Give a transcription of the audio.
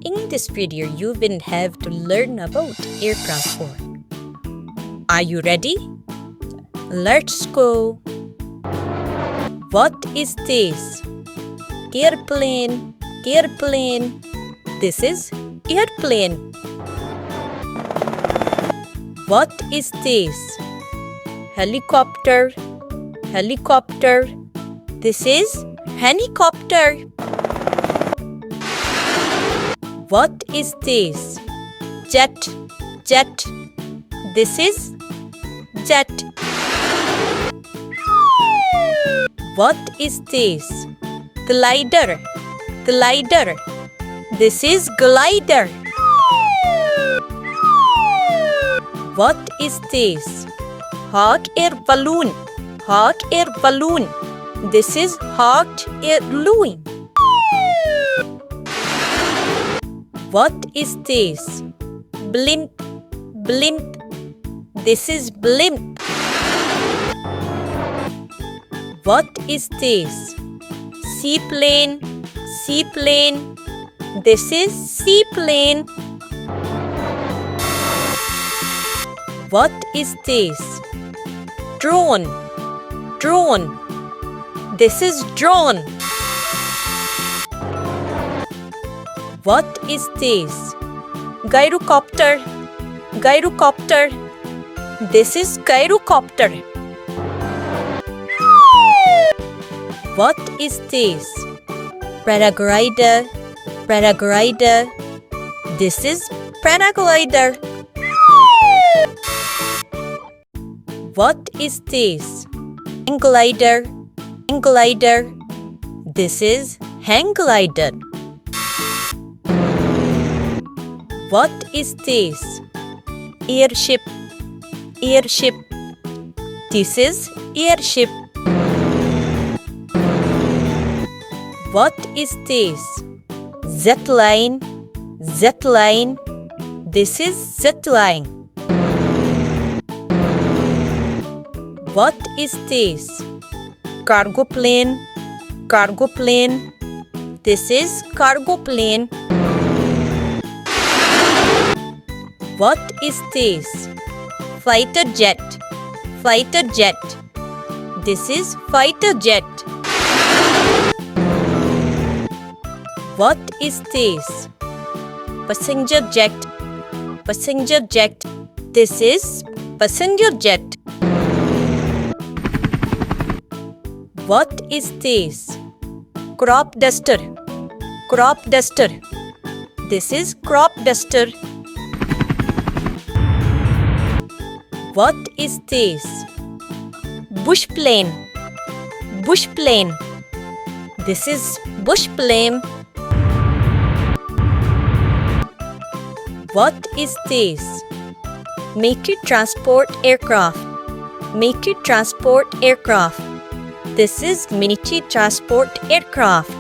In this video, you will have to learn about aircraft for. Are you ready? Let's go. What is this? Airplane, airplane. This is airplane. What is this? Helicopter, helicopter. This is helicopter. What is this? Jet, jet. This is jet. What is this? Glider, glider. This is glider. What is this? Hot air balloon, hot air balloon. This is hot air balloon. What is this? Blimp, blimp. This is blimp. What is this? Seaplane, seaplane. This is seaplane. What is this? Drone, drone. This is drone. What is this? Gyrocopter, gyrocopter. This is gyrocopter. What is this? Paraglider, paraglider. This is paraglider. What is this? Hang glider, hang glider. This is hang glider. What is this? Airship, airship. This is airship. What is this? Jet line, jet line. This is jet line. What is this? Cargo plane, cargo plane. This is cargo plane. What is this? Fighter jet, fighter jet. This is fighter jet. What is this? Passenger jet, passenger jet. This is passenger jet. What is this? Crop duster, crop duster. This is crop duster. What is this? Bush plane, bush plane. This is bush plane. What is this? Military transport aircraft, military transport aircraft. This is military transport aircraft.